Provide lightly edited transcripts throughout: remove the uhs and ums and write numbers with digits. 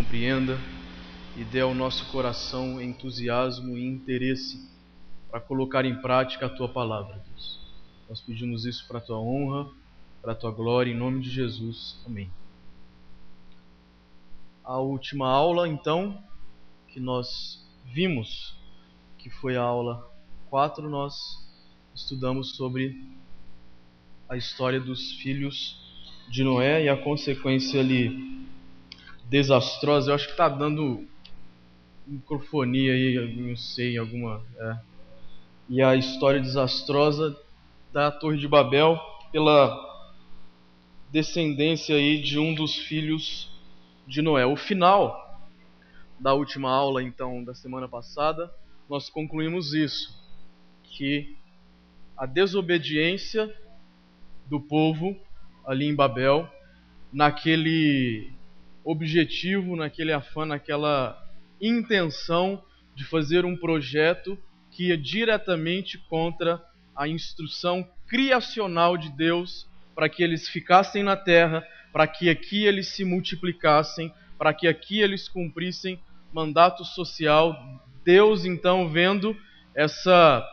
compreenda e dê ao nosso coração entusiasmo e interesse para colocar em prática a Tua palavra, Deus. Nós pedimos isso para a Tua honra, para a Tua glória, em nome de Jesus. Amém. A última aula, então, que nós vimos, que foi a aula 4, nós estudamos sobre a história dos filhos de Noé e a consequência ali desastrosa. Eu acho que está dando microfonia aí, não sei, alguma... E a história desastrosa da Torre de Babel pela descendência aí de um dos filhos de Noé. O final da última aula, então, da semana passada, nós concluímos isso, que a desobediência do povo ali em Babel, naquele objetivo, naquele afã, naquela intenção de fazer um projeto que ia diretamente contra a instrução criacional de Deus para que eles ficassem na terra, para que aqui eles se multiplicassem, para que aqui eles cumprissem mandato social. Deus, então, vendo essa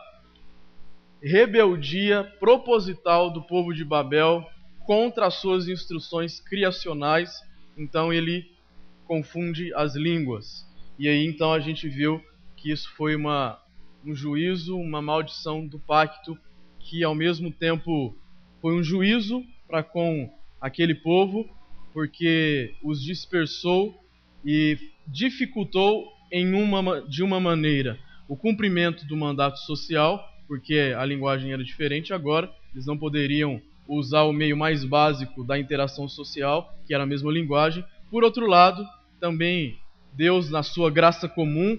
rebeldia proposital do povo de Babel contra as suas instruções criacionais, então ele confunde as línguas. E aí então a gente viu que isso foi um juízo, uma maldição do pacto, que ao mesmo tempo foi um juízo para com aquele povo, porque os dispersou e dificultou de uma maneira o cumprimento do mandato social, porque a linguagem era diferente agora, eles não poderiam usar o meio mais básico da interação social, que era a mesma linguagem. Por outro lado, também Deus, na sua graça comum,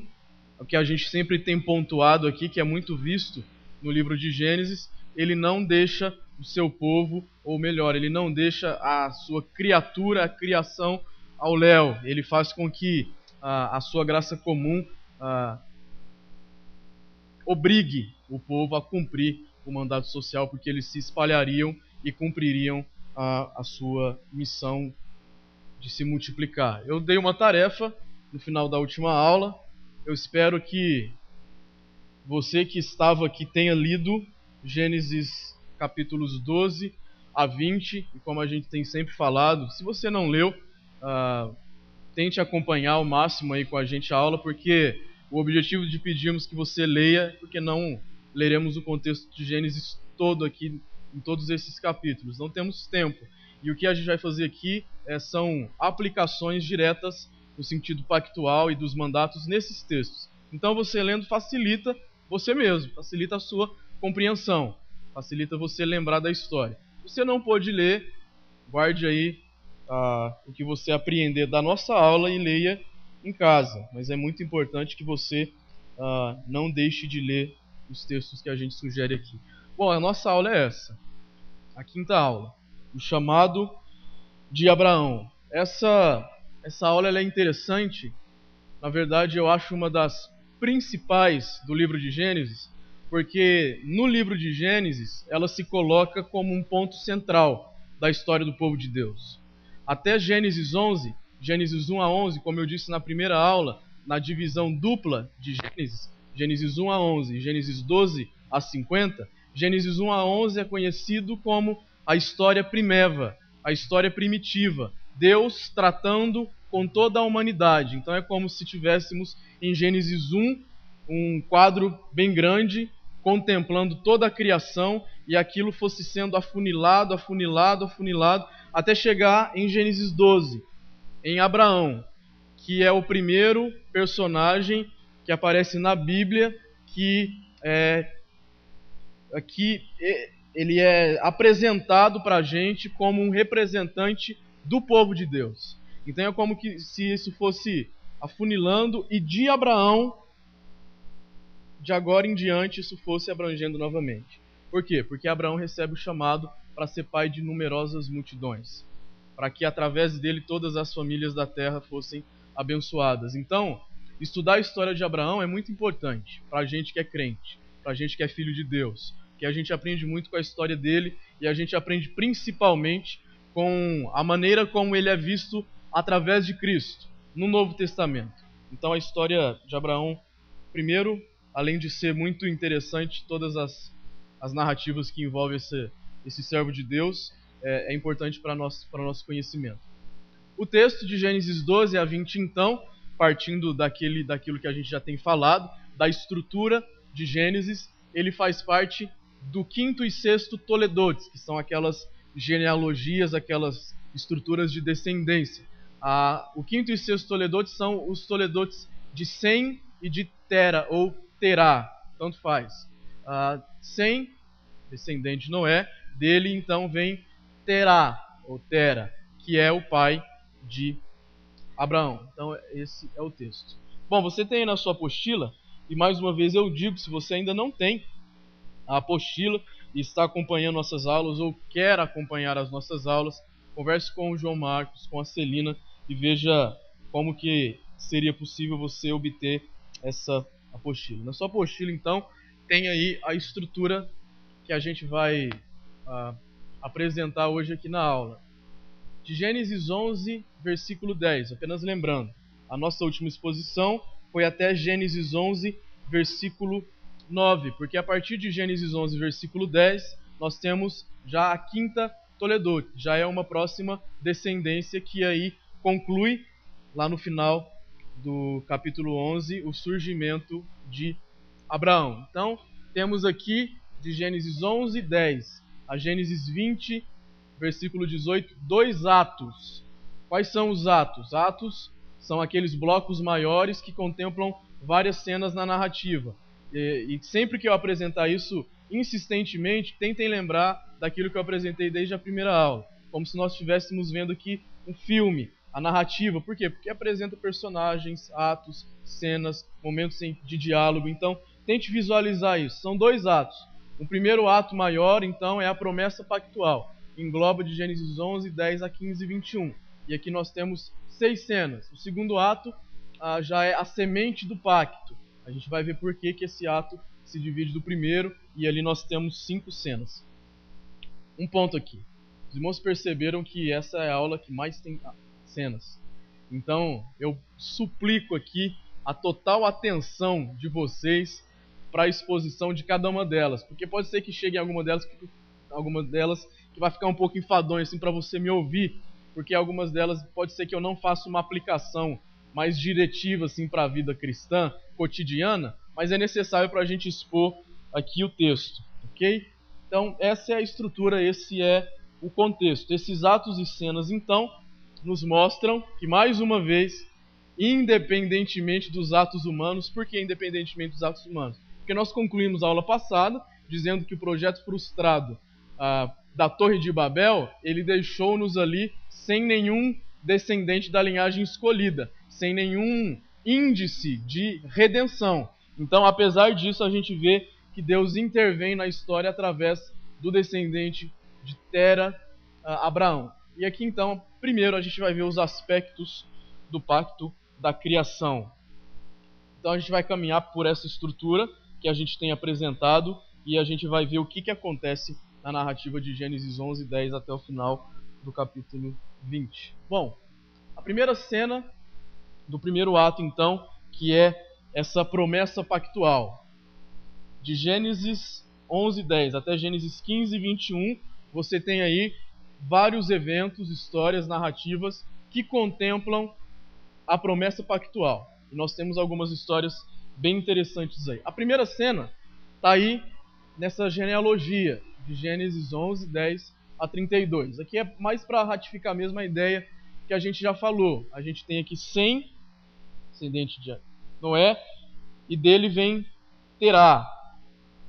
o que a gente sempre tem pontuado aqui, que é muito visto no livro de Gênesis, ele não deixa o seu povo, ou melhor, ele não deixa a sua criatura, a criação ao léu. Ele faz com que a sua graça comum obrigue o povo a cumprir o mandato social, porque eles se espalhariam e cumpririam a sua missão de se multiplicar. Eu dei uma tarefa no final da última aula. Eu espero que você que estava aqui tenha lido Gênesis capítulos 12 a 20, e como a gente tem sempre falado, se você não leu, tente acompanhar ao máximo aí com a gente a aula, porque o objetivo de pedirmos que você leia, porque não leremos o contexto de Gênesis todo aqui, em todos esses capítulos. Não temos tempo. E o que a gente vai fazer aqui são aplicações diretas no sentido pactual e dos mandatos nesses textos. Então você lendo facilita você mesmo, facilita a sua compreensão, facilita você lembrar da história. Se você não pôde ler, guarde aí o que você apreender da nossa aula e leia em casa. Mas é muito importante que você não deixe de ler os textos que a gente sugere aqui. Bom, a nossa aula é essa, a quinta aula, o chamado de Abraão. Essa aula ela é interessante. Na verdade, eu acho uma das principais do livro de Gênesis, porque no livro de Gênesis ela se coloca como um ponto central da história do povo de Deus. Até Gênesis 11, Gênesis 1 a 11, como eu disse na primeira aula, na divisão dupla de Gênesis, Gênesis 1 a 11 e Gênesis 12 a 50, Gênesis 1 a 11 é conhecido como a história primeva, a história primitiva, Deus tratando com toda a humanidade. Então é como se tivéssemos em Gênesis 1 um quadro bem grande, contemplando toda a criação, e aquilo fosse sendo afunilado, afunilado, afunilado, até chegar em Gênesis 12, em Abraão, que é o primeiro personagem que aparece na Bíblia, que aqui ele é apresentado para a gente como um representante do povo de Deus. Então é como se isso fosse afunilando, e de Abraão, de agora em diante, isso fosse abrangendo novamente. Por quê? Porque Abraão recebe o chamado para ser pai de numerosas multidões, para que através dele todas as famílias da terra fossem abençoadas. Então, estudar a história de Abraão é muito importante para a gente que é crente, para a gente que é filho de Deus, que a gente aprende muito com a história dele, e a gente aprende principalmente com a maneira como ele é visto através de Cristo. no Novo Testamento. Então a história de Abraão, primeiro, além de ser muito interessante, todas as narrativas que envolvem esse servo de Deus, é importante para nosso conhecimento. O texto de Gênesis 12 a 20, então, partindo daquilo que a gente já tem falado, da estrutura de Gênesis, ele faz parte do quinto e sexto Toledotes, que são aquelas genealogias, aquelas estruturas de descendência. O quinto e sexto Toledotes são os Toledotes de Sem e de Tera, ou Terá, tanto faz. Sem, descendente Noé, dele então vem Terá, ou Tera, que é o pai de Abraão. Então esse é o texto. Bom, você tem aí na sua apostila, e mais uma vez eu digo, se você ainda não tem a apostila e está acompanhando nossas aulas ou quer acompanhar as nossas aulas, converse com o João Marcos, com a Celina e veja como que seria possível você obter essa apostila. Na sua apostila, então, tem aí a estrutura que a gente vai apresentar hoje aqui na aula. De Gênesis 11, versículo 10, apenas lembrando, a nossa última exposição foi até Gênesis 11, versículo 9, porque a partir de Gênesis 11, versículo 10, nós temos já a quinta Toledote, já é uma próxima descendência que aí conclui, lá no final do capítulo 11, o surgimento de Abraão. Então, temos aqui de Gênesis 11, 10 a Gênesis 20, versículo 18, dois atos. Quais são os atos? Atos são aqueles blocos maiores que contemplam várias cenas na narrativa. E sempre que eu apresentar isso, insistentemente, tentem lembrar daquilo que eu apresentei desde a primeira aula. Como se nós estivéssemos vendo aqui um filme, a narrativa. Por quê? Porque apresenta personagens, atos, cenas, momentos de diálogo. Então, tente visualizar isso. São dois atos. O primeiro ato maior, então, é a promessa pactual. Engloba de Gênesis 11, 10 a 15 e 21. E aqui nós temos 6 cenas. O segundo ato já é a semente do pacto. A gente vai ver por que esse ato se divide do primeiro, e ali nós temos 5 cenas. Um ponto aqui. Os irmãos perceberam que essa é a aula que mais tem cenas. Então, eu suplico aqui a total atenção de vocês para a exposição de cada uma delas, porque pode ser que chegue alguma delas que vai ficar um pouco enfadonho assim para você me ouvir, porque algumas delas pode ser que eu não faça uma aplicação mais diretiva assim para a vida cristã cotidiana, mas é necessário para a gente expor aqui o texto, ok? Então essa é a estrutura, esse é o contexto. Esses atos e cenas então nos mostram que, mais uma vez, independentemente dos atos humanos, por que independentemente dos atos humanos? Porque nós concluímos a aula passada dizendo que o projeto frustrado da Torre de Babel, ele deixou-nos ali sem nenhum descendente da linhagem escolhida, sem nenhum índice de redenção. Então, apesar disso, a gente vê que Deus intervém na história através do descendente de Tera, Abraão. E aqui, então, primeiro a gente vai ver os aspectos do pacto da criação. Então, a gente vai caminhar por essa estrutura que a gente tem apresentado e a gente vai ver o que acontece na narrativa de Gênesis 11, 10 até o final do capítulo 20. Bom, a primeira cena do primeiro ato, então, que é essa promessa pactual. De Gênesis 11, 10 até Gênesis 15, 21, você tem aí vários eventos, histórias, narrativas que contemplam a promessa pactual. E nós temos algumas histórias bem interessantes aí. A primeira cena está aí nessa genealogia de Gênesis 11, 10 a 32. Aqui é mais para ratificar mesmo a ideia que a gente já falou. A gente tem aqui Sem, descendente de Noé, e dele vem Terá,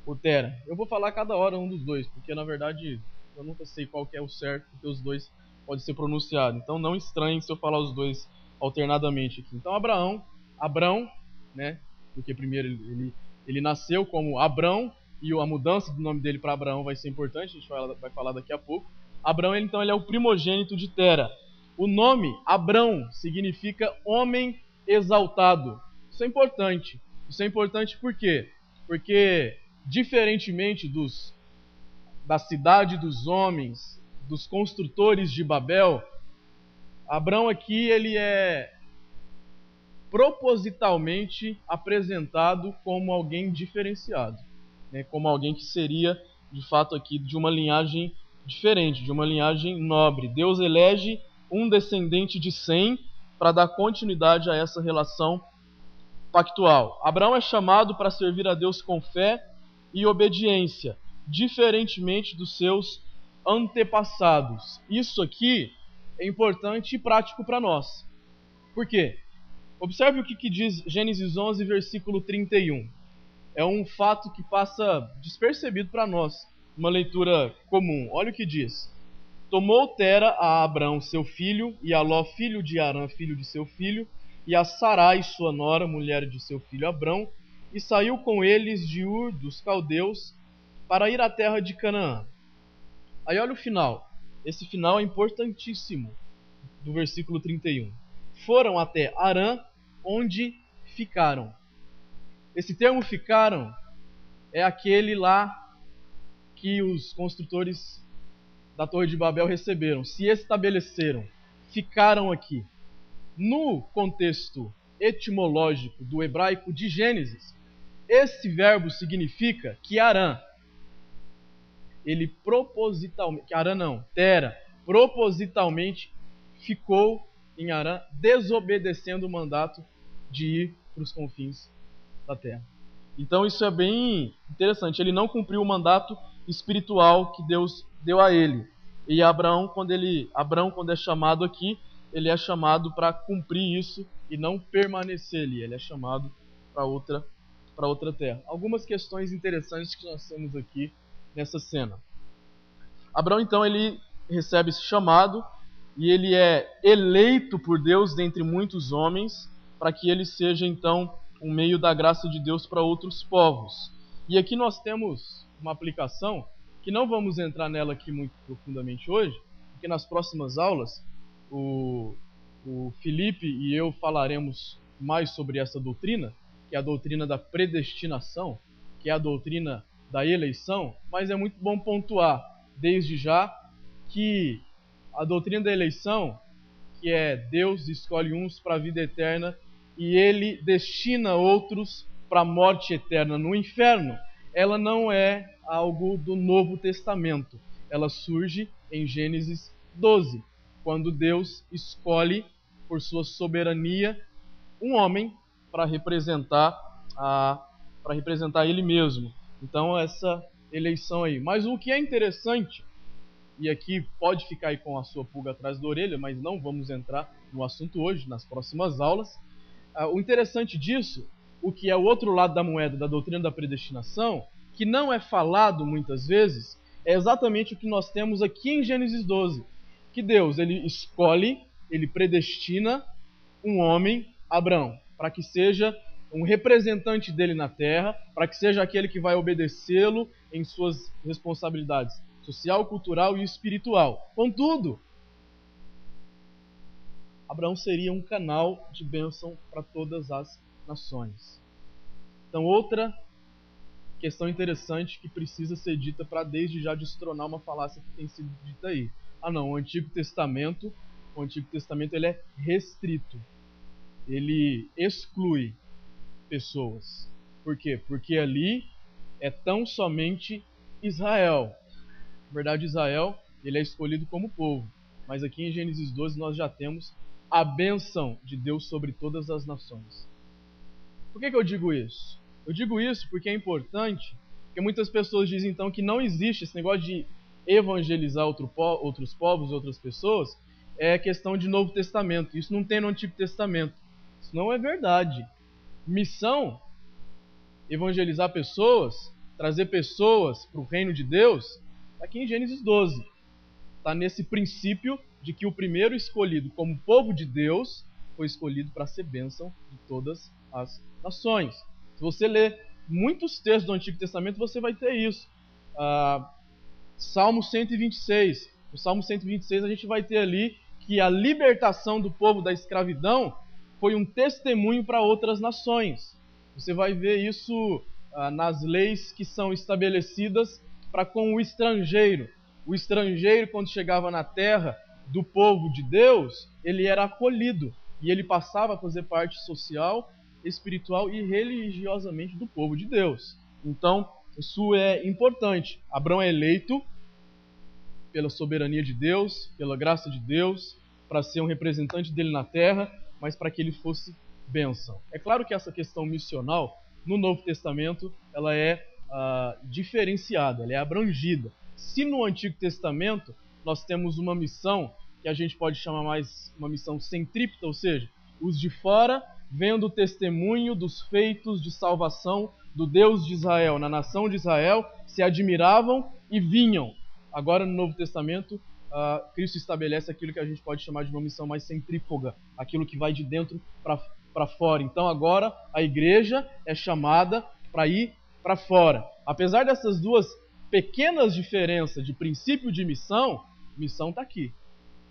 ou Tera. Eu vou falar cada hora um dos dois, porque na verdade eu nunca sei qual que é o certo, porque os dois podem ser pronunciados. Então não estranhem se eu falar os dois alternadamente aqui. Então Abrão, né? Porque primeiro ele nasceu como Abrão, e a mudança do nome dele para Abraão vai ser importante, a gente vai falar daqui a pouco. Abrão, então, ele é o primogênito de Tera. O nome Abrão significa homem exaltado. Isso é importante. Isso é importante por quê? Porque, diferentemente da cidade dos homens, dos construtores de Babel, Abrão aqui ele é propositalmente apresentado como alguém diferenciado, né? Como alguém que seria, de fato, aqui de uma linhagem diferente, de uma linhagem nobre. Deus elege um descendente de Sem para dar continuidade a essa relação pactual. Abraão é chamado para servir a Deus com fé e obediência, diferentemente dos seus antepassados. Isso aqui é importante e prático para nós. Por quê? Observe o que diz Gênesis 11, versículo 31. É um fato que passa despercebido para nós, uma leitura comum. Olha o que diz. Tomou Tera a Abrão, seu filho, e a Ló, filho de Arã, filho de seu filho, e a Sarai, sua nora, mulher de seu filho Abrão, e saiu com eles de Ur dos caldeus para ir à terra de Canaã. Aí olha o final. Esse final é importantíssimo, do versículo 31. Foram até Arã, onde ficaram. Esse termo ficaram é aquele lá que os construtores da Torre de Babel receberam, se estabeleceram, ficaram aqui. No contexto etimológico do hebraico de Gênesis, esse verbo significa que Arã, ele propositalmente, Tera, propositalmente ficou em Arã, desobedecendo o mandato de ir para os confins da terra. Então isso é bem interessante. Ele não cumpriu o mandato espiritual que Deus deu a ele. E Abraão, quando é chamado aqui, ele é chamado para cumprir isso e não permanecer ali. Ele é chamado para outra terra. Algumas questões interessantes que nós temos aqui nessa cena. Abraão, então, ele recebe esse chamado e ele é eleito por Deus dentre muitos homens para que ele seja, então, um meio da graça de Deus para outros povos. E aqui nós temos uma aplicação que não vamos entrar nela aqui muito profundamente hoje, porque nas próximas aulas o Felipe e eu falaremos mais sobre essa doutrina, que é a doutrina da predestinação, que é a doutrina da eleição, mas é muito bom pontuar desde já que a doutrina da eleição, que é Deus escolhe uns para a vida eterna e ele destina outros para a morte eterna no inferno, ela não é algo do Novo Testamento. Ela surge em Gênesis 12, quando Deus escolhe, por sua soberania, um homem para representar ele mesmo. Então, essa eleição aí. Mas o que é interessante, e aqui pode ficar aí com a sua pulga atrás da orelha, mas não vamos entrar no assunto hoje, nas próximas aulas. O interessante disso, o que é o outro lado da moeda da doutrina da predestinação, que não é falado muitas vezes, é exatamente o que nós temos aqui em Gênesis 12. Que Deus, ele escolhe, ele predestina um homem, Abraão, para que seja um representante dele na terra, para que seja aquele que vai obedecê-lo em suas responsabilidades social, cultural e espiritual. Contudo, Abraão seria um canal de bênção para todas as nações. Então, outra questão interessante que precisa ser dita para desde já destronar uma falácia que tem sido dita aí. O Antigo Testamento ele é restrito. Ele exclui pessoas. Por quê? Porque ali é tão somente Israel. Na verdade, Israel ele é escolhido como povo. Mas aqui em Gênesis 12 nós já temos a bênção de Deus sobre todas as nações. Por que eu digo isso? Eu digo isso porque é importante, porque muitas pessoas dizem então que não existe esse negócio de evangelizar outros povos, outras pessoas, é questão de Novo Testamento. Isso não tem no Antigo Testamento. Isso não é verdade. Missão, evangelizar pessoas, trazer pessoas para o reino de Deus, está aqui em Gênesis 12. Está nesse princípio de que o primeiro escolhido como povo de Deus foi escolhido para ser bênção de todas as nações. Se você ler muitos textos do Antigo Testamento, você vai ter isso. Salmo 126. No Salmo 126 a gente vai ter ali que a libertação do povo da escravidão foi um testemunho para outras nações. Você vai ver isso nas leis que são estabelecidas para com o estrangeiro. O estrangeiro, quando chegava na terra do povo de Deus, ele era acolhido. e ele passava a fazer parte social, espiritual e religiosamente do povo de Deus. Então, isso é importante. Abraão é eleito pela soberania de Deus, pela graça de Deus, para ser um representante dele na terra, mas para que ele fosse bênção. É claro que essa questão missional, no Novo Testamento, ela é diferenciada, ela é abrangida. Se no Antigo Testamento nós temos uma missão que a gente pode chamar mais uma missão centrípeta, ou seja, os de fora vendo o testemunho dos feitos de salvação do Deus de Israel, na nação de Israel, se admiravam e vinham. Agora no Novo Testamento, Cristo estabelece aquilo que a gente pode chamar de uma missão mais centrífuga, aquilo que vai de dentro para fora. Então agora a igreja é chamada para ir para fora. Apesar dessas duas pequenas diferenças de princípio de missão está aqui,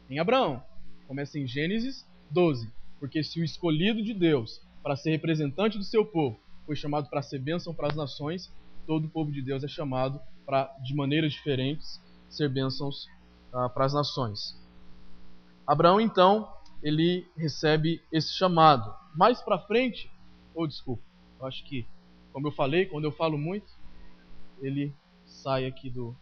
em Abraão. Começa em Gênesis 12. Porque se o escolhido de Deus para ser representante do seu povo foi chamado para ser bênção para as nações, todo o povo de Deus é chamado para, de maneiras diferentes, ser bênçãos para as nações. Abraão, então, ele recebe esse chamado. Mais para frente, desculpa, eu acho que, como eu falei, quando eu falo muito, ele sai aqui do...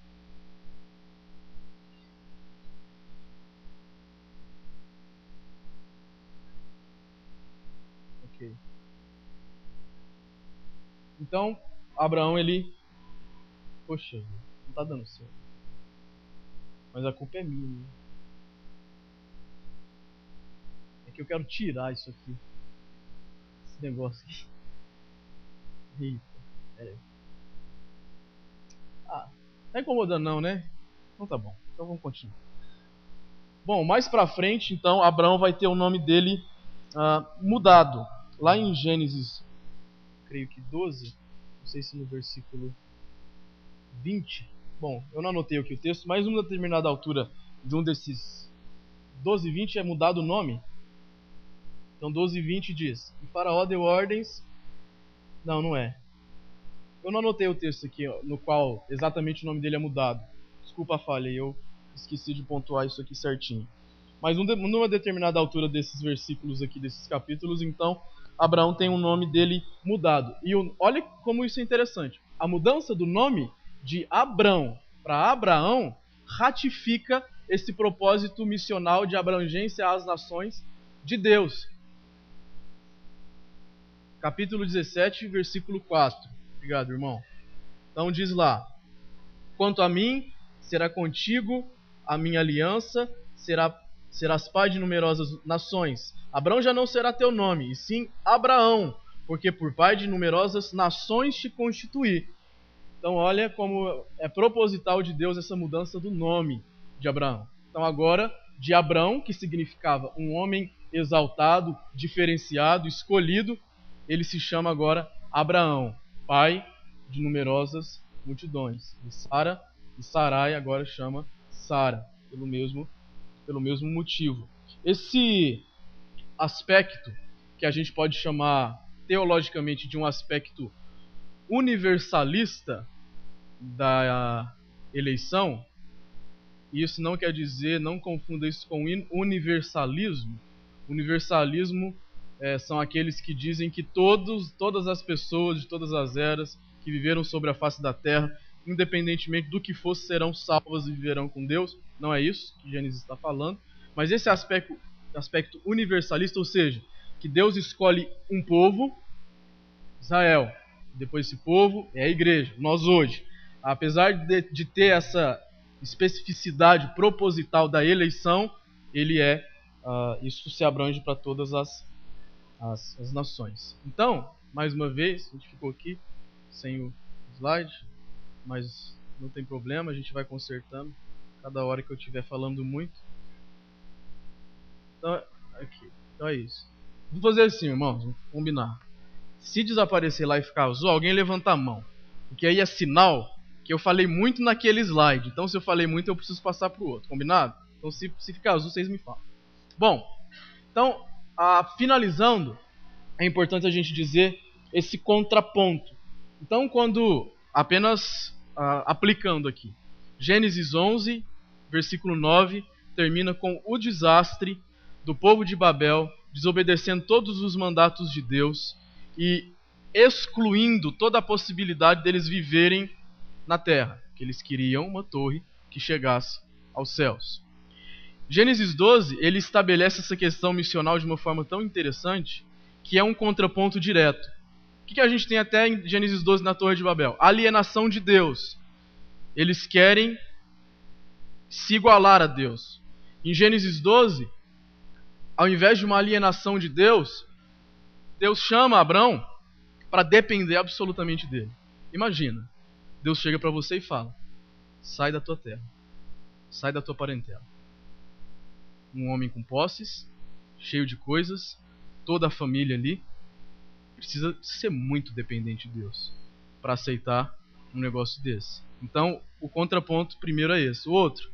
Ok. Então, Abraão, ele... Poxa, não tá dando certo. Mas a culpa é minha. Né? É que eu quero tirar isso aqui. Esse negócio aqui. Eita, peraí. Tá incomodando não, né? Então tá bom. Então vamos continuar. Bom, mais pra frente, então, Abraão vai ter o nome dele mudado. Lá em Gênesis, creio que 12, não sei se no versículo 20. Bom, eu não anotei aqui o texto, mas uma determinada altura de um desses 12 e 20 é mudado o nome. Então 12 e 20 diz: e Faraó deu ordens... Não é. Eu não anotei o texto aqui, no qual exatamente o nome dele é mudado. Desculpa a falha, eu esqueci de pontuar isso aqui certinho. Mas numa determinada altura desses versículos aqui, desses capítulos, então, Abraão tem o nome dele mudado. E olha como isso é interessante. A mudança do nome de Abrão para Abraão ratifica esse propósito missional de abrangência às nações de Deus. Capítulo 17, versículo 4. Obrigado, irmão. Então diz lá: quanto a mim, será contigo a minha aliança, serás pai de numerosas nações. Abrão já não será teu nome, e sim Abraão, porque por pai de numerosas nações te constituí. Então olha como é proposital de Deus essa mudança do nome de Abraão. Então agora, de Abrão, que significava um homem exaltado, diferenciado, escolhido, ele se chama agora Abraão, pai de numerosas multidões. E Sarai agora chama Sara, pelo mesmo motivo. Esse aspecto, que a gente pode chamar teologicamente de um aspecto universalista da eleição, e isso não quer dizer, não confunda isso com universalismo. Universalismo são aqueles que dizem que todas as pessoas de todas as eras que viveram sobre a face da terra, independentemente do que fosse, serão salvas e viverão com Deus. Não é isso que Gênesis está falando. Mas esse aspecto universalista, ou seja, que Deus escolhe um povo, Israel. Depois esse povo é a igreja, nós hoje. Apesar de ter essa especificidade proposital da eleição, isso se abrange para todas as nações. Então, mais uma vez, a gente ficou aqui sem o slide, mas não tem problema, a gente vai consertando cada hora que eu estiver falando muito. Então é isso. Vamos fazer assim, irmãos, vamos combinar. Se desaparecer lá e ficar azul, alguém levanta a mão, porque aí é sinal que eu falei muito naquele slide. Então se eu falei muito, eu preciso passar para o outro, combinado? Então se ficar azul, vocês me falam. Bom, então, finalizando, é importante a gente dizer esse contraponto. Então, quando apenas aplicando aqui, Gênesis 11, versículo 9, termina com o desastre do povo de Babel desobedecendo todos os mandatos de Deus e excluindo toda a possibilidade deles viverem na terra, que eles queriam uma torre que chegasse aos céus. Gênesis 12, ele estabelece essa questão missional de uma forma tão interessante, que é um contraponto direto. O que a gente tem até em Gênesis 12 na Torre de Babel? Alienação de Deus. Eles querem se igualar a Deus. Em Gênesis 12, ao invés de uma alienação de Deus, Deus chama Abrão para depender absolutamente dele. Imagina, Deus chega para você e fala: sai da tua terra, sai da tua parentela. Um homem com posses, cheio de coisas, toda a família ali, precisa ser muito dependente de Deus para aceitar um negócio desse. Então, o contraponto primeiro é esse. O outro,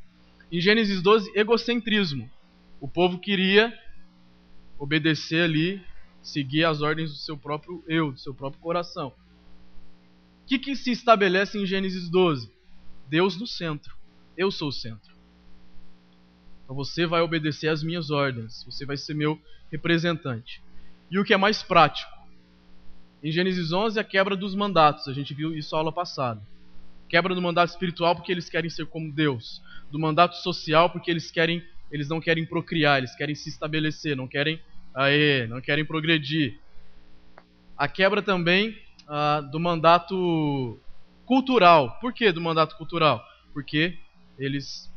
em Gênesis 12, egocentrismo. O povo queria obedecer ali, seguir as ordens do seu próprio eu, do seu próprio coração. O que se estabelece em Gênesis 12? Deus no centro. Eu sou o centro. Então você vai obedecer às minhas ordens. Você vai ser meu representante. E o que é mais prático? Em Gênesis 11, a quebra dos mandatos. A gente viu isso na aula passada. Quebra do mandato espiritual porque eles querem ser como Deus. Do mandato social porque eles não querem procriar, eles querem se estabelecer, não querem progredir. A quebra também do mandato cultural. Por que do mandato cultural? Porque eles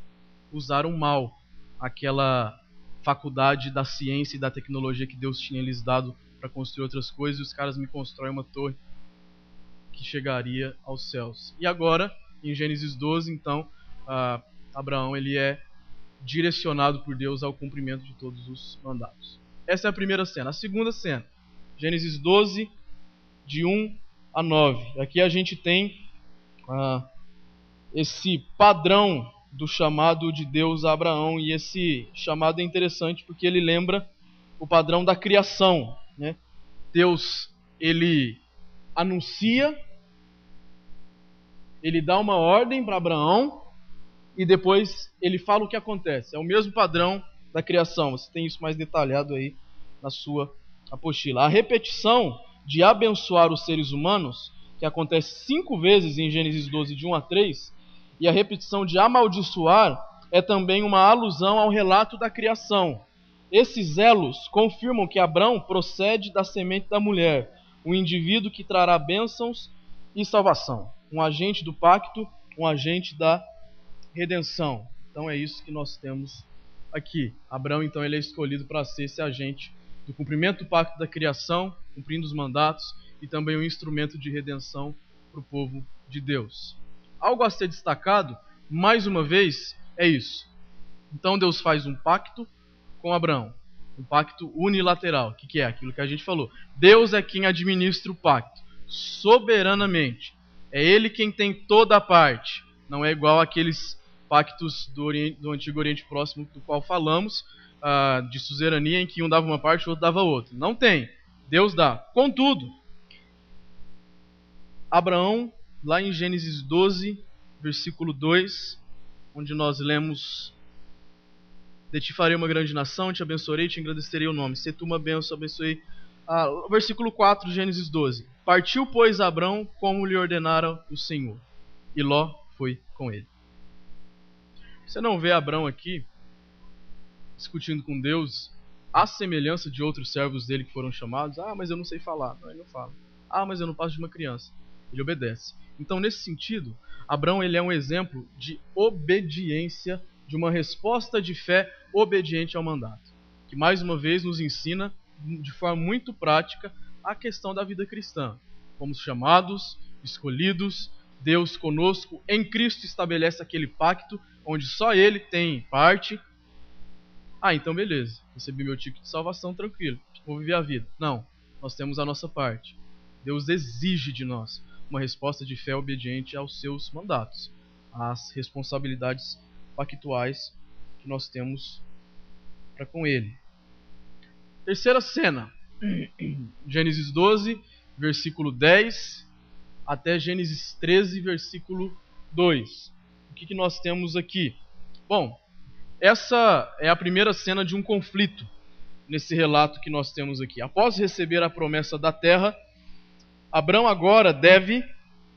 usaram mal aquela faculdade da ciência e da tecnologia que Deus tinha lhes dado para construir outras coisas, e os caras me constroem uma torre que chegaria aos céus. E agora, em Gênesis 12, então, Abraão ele é direcionado por Deus ao cumprimento de todos os mandatos. Essa é a primeira cena. A segunda cena, Gênesis 12, de 1 a 9. Aqui a gente tem esse padrão do chamado de Deus a Abraão, e esse chamado é interessante porque ele lembra o padrão da criação, né? Deus, ele anuncia, ele dá uma ordem para Abraão e depois ele fala o que acontece. É o mesmo padrão da criação. Você tem isso mais detalhado aí na sua apostila. A repetição de abençoar os seres humanos, que acontece 5 vezes em Gênesis 12, de 1 a 3, e a repetição de amaldiçoar é também uma alusão ao relato da criação. Esses elos confirmam que Abrão procede da semente da mulher, um indivíduo que trará bênçãos e salvação, um agente do pacto, um agente da redenção. Então é isso que nós temos aqui. Abrão, então, ele é escolhido para ser esse agente do cumprimento do pacto da criação, cumprindo os mandatos, e também um instrumento de redenção para o povo de Deus. Algo a ser destacado, mais uma vez, é isso. Então Deus faz um pacto com Abraão, um pacto unilateral. O que é? Aquilo que a gente falou. Deus é quem administra o pacto, soberanamente. É Ele quem tem toda a parte. Não é igual àqueles pactos do Antigo Oriente Próximo do qual falamos, de suzerania, em que um dava uma parte e o outro dava outra. Não tem. Deus dá. Contudo, Abraão, lá em Gênesis 12, versículo 2, onde nós lemos: de ti farei uma grande nação, te abençoarei, te engrandecerei o nome. Se tu uma bênção, abençoei. Versículo 4 de Gênesis 12. Partiu, pois, Abrão como lhe ordenara o Senhor, e Ló foi com ele. Você não vê Abrão aqui discutindo com Deus à semelhança de outros servos dele que foram chamados. Mas eu não sei falar. Não, ele não fala. Mas eu não passo de uma criança. Ele obedece. Então, nesse sentido, Abrão ele é um exemplo de obediência, de uma resposta de fé obediente ao mandato, que mais uma vez nos ensina de forma muito prática a questão da vida cristã. Fomos chamados, escolhidos, Deus conosco, em Cristo estabelece aquele pacto onde só Ele tem parte. Então beleza, recebi meu ticket de salvação, tranquilo, vou viver a vida. Não, nós temos a nossa parte. Deus exige de nós uma resposta de fé obediente aos seus mandatos, às responsabilidades pactuais que nós temos para com Ele. Terceira cena, Gênesis 12, versículo 10, até Gênesis 13, versículo 2. O que nós temos aqui? Bom, essa é a primeira cena de um conflito nesse relato que nós temos aqui. Após receber a promessa da terra, Abrão agora deve,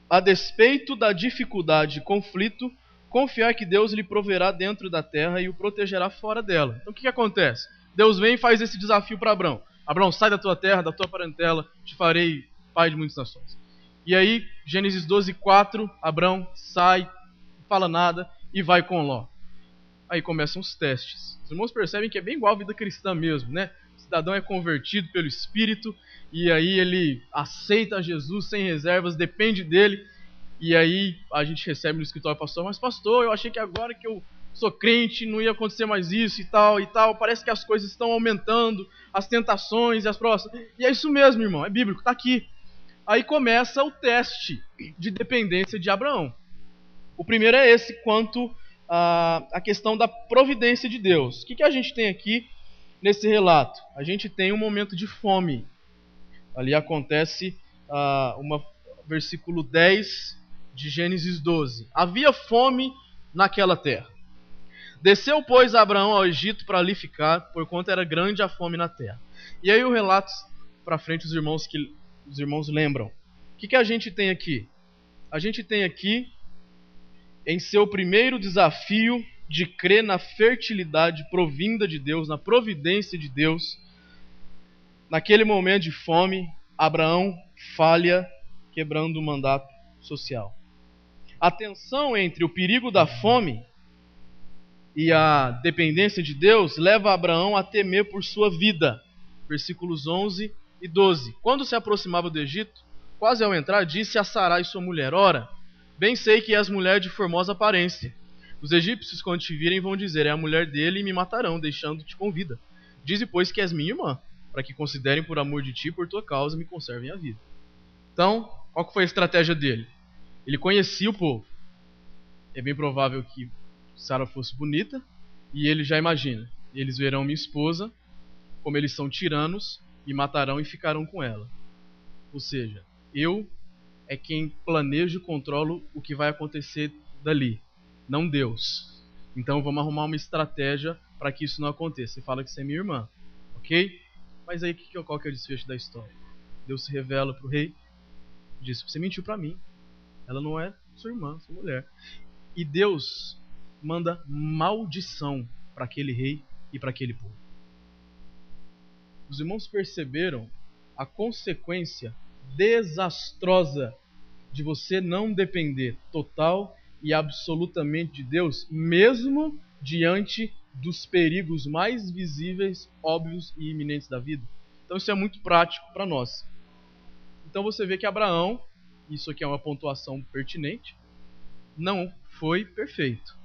a despeito da dificuldade e conflito, confiar que Deus lhe proverá dentro da terra e o protegerá fora dela. Então o que acontece? Deus vem e faz esse desafio para Abrão. Abrão, sai da tua terra, da tua parentela, te farei pai de muitas nações. E aí, Gênesis 12:4, Abrão sai, não fala nada e vai com Ló. Aí começam os testes. Os irmãos percebem que é bem igual a vida cristã mesmo, né? O cidadão é convertido pelo Espírito e aí ele aceita Jesus sem reservas, depende dele. E aí a gente recebe no escritório, pastor, mas pastor, eu achei que agora que eu sou crente não ia acontecer mais isso e tal e tal. Parece que as coisas estão aumentando, as tentações e as provas. E é isso mesmo, irmão, é bíblico, está aqui. Aí começa o teste de dependência de Abraão. O primeiro é esse, quanto à questão da providência de Deus. O que a gente tem aqui nesse relato? A gente tem um momento de fome. Ali acontece versículo 10 de Gênesis 12. Havia fome naquela terra. Desceu, pois, Abraão ao Egito para ali ficar, porquanto era grande a fome na terra. E aí o relato para frente, os irmãos lembram. O que a gente tem aqui? A gente tem aqui, em seu primeiro desafio de crer na fertilidade provinda de Deus, na providência de Deus, naquele momento de fome, Abraão falha, quebrando o mandato social. A tensão entre o perigo da fome e a dependência de Deus leva Abraão a temer por sua vida. Versículos 11 e 12. Quando se aproximava do Egito, quase ao entrar, disse a Sarai sua mulher: ora, bem sei que és mulher de formosa aparência. Os egípcios, quando te virem, vão dizer: é a mulher dele, e me matarão, deixando-te com vida. Dize, pois, que és minha irmã, para que considerem por amor de ti, por tua causa, me conservem a vida. Então, qual que foi a estratégia dele? Ele conhecia o povo. É bem provável que Sara fosse bonita, e ele já imagina: eles verão minha esposa, como eles são tiranos, me matarão e ficarão com ela. Ou seja, eu é quem planejo e controlo o que vai acontecer dali, não Deus. Então vamos arrumar uma estratégia para que isso não aconteça. Você fala que você é minha irmã, ok? Mas aí qual que é o desfecho da história? Deus se revela para o rei, diz: você mentiu para mim, ela não é sua irmã, sua mulher. E Deus manda maldição para aquele rei e para aquele povo. Os irmãos perceberam a consequência desastrosa de você não depender total e absolutamente de Deus, mesmo diante dos perigos mais visíveis, óbvios e iminentes da vida? Então isso é muito prático para nós. Então você vê que Abraão, isso aqui é uma pontuação pertinente, não foi perfeito.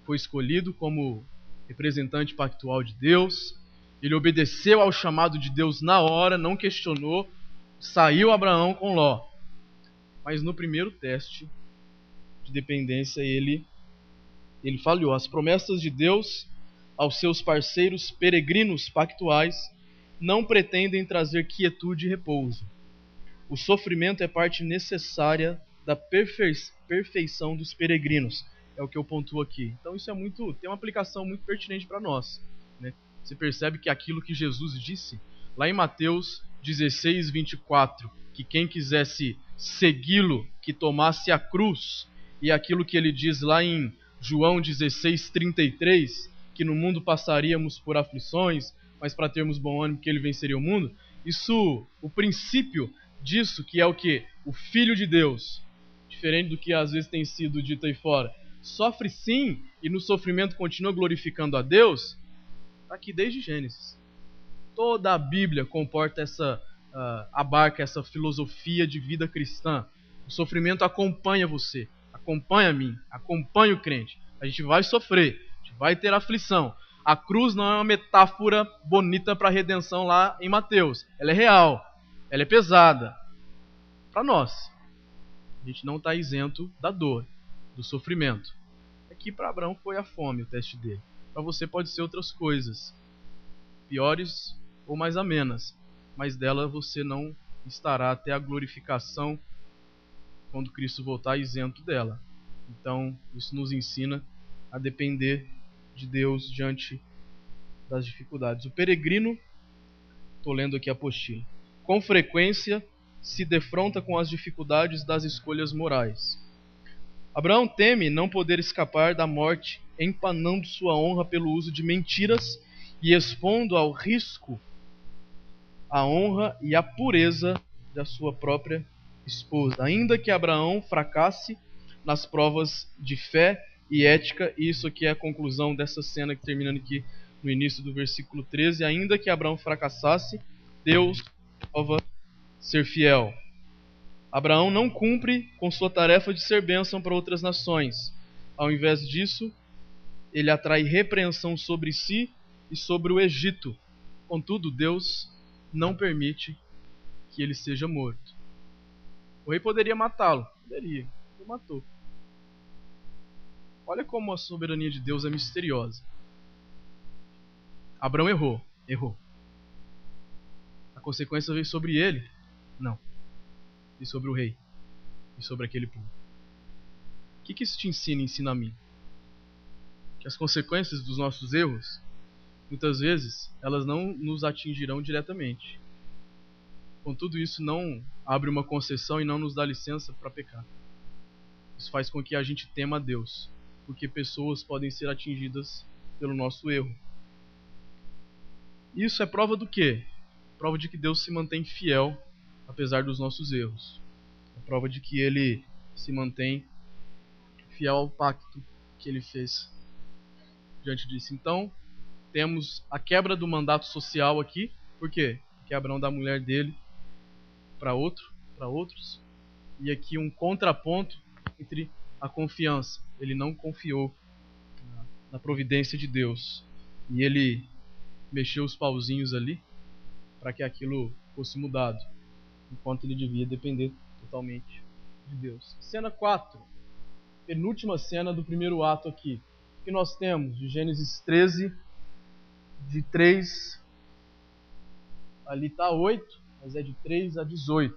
Foi escolhido como representante pactual de Deus. Ele obedeceu ao chamado de Deus na hora, não questionou. Saiu Abraão com Ló. Mas no primeiro teste de dependência ele falhou. As promessas de Deus aos seus parceiros peregrinos pactuais não pretendem trazer quietude e repouso. O sofrimento é parte necessária da perfeição dos peregrinos. É o que eu pontuo aqui. Então isso tem uma aplicação muito pertinente para nós, né? Você percebe que aquilo que Jesus disse lá em Mateus 16:24, que quem quisesse segui-lo, que tomasse a cruz, e aquilo que ele diz lá em João 16:33, que no mundo passaríamos por aflições, mas para termos bom ânimo que ele venceria o mundo. Isso, o princípio disso, que é o que? O Filho de Deus, diferente do que às vezes tem sido dito aí fora, sofre sim, e no sofrimento continua glorificando a Deus, está aqui desde Gênesis. Toda a Bíblia comporta abarca essa filosofia de vida cristã. O sofrimento acompanha você, acompanha a mim, acompanha o crente. A gente vai sofrer, a gente vai ter aflição. A cruz não é uma metáfora bonita para a redenção lá em Mateus. Ela é real, ela é pesada para nós. A gente não está isento da dor, do sofrimento. Aqui para Abraão foi a fome, o teste dele. Para você pode ser outras coisas, piores ou mais amenas, mas dela você não estará até a glorificação, quando Cristo voltar, isento dela. Então isso nos ensina a depender de Deus diante das dificuldades. O peregrino Estou lendo aqui a apostila. Com frequência se defronta com as dificuldades das escolhas morais. Abraão teme não poder escapar da morte, empanando sua honra pelo uso de mentiras e expondo ao risco a honra e a pureza da sua própria esposa. Ainda que Abraão fracasse nas provas de fé e ética, e isso aqui é a conclusão dessa cena que terminando aqui no início do versículo 13, ainda que Abraão fracassasse, Deus prova ser fiel. Abraão não cumpre com sua tarefa de ser bênção para outras nações. Ao invés disso, ele atrai repreensão sobre si e sobre o Egito. Contudo, Deus não permite que ele seja morto. O rei poderia matá-lo. Poderia. Ele matou. Olha como a soberania de Deus é misteriosa. Abraão errou. Errou. A consequência veio sobre ele? Não. E sobre o rei. E sobre aquele povo. O que isso te ensina e ensina a mim? Que as consequências dos nossos erros, muitas vezes, elas não nos atingirão diretamente. Contudo, isso não abre uma concessão e não nos dá licença para pecar. Isso faz com que a gente tema a Deus, porque pessoas podem ser atingidas pelo nosso erro. Isso é prova do quê? Prova de que Deus se mantém fiel apesar dos nossos erros. É prova de que Ele se mantém fiel ao pacto que Ele fez diante disso. Então, temos a quebra do mandato social aqui. Por quê? Porque Abraão dá a mulher dele para outros. E aqui um contraponto entre a confiança. Ele não confiou na providência de Deus. E ele mexeu os pauzinhos ali para que aquilo fosse mudado, enquanto ele devia depender totalmente de Deus. Cena 4, penúltima cena do primeiro ato aqui, que nós temos de Gênesis 13, de 3, ali está 8, mas é de 3 a 18.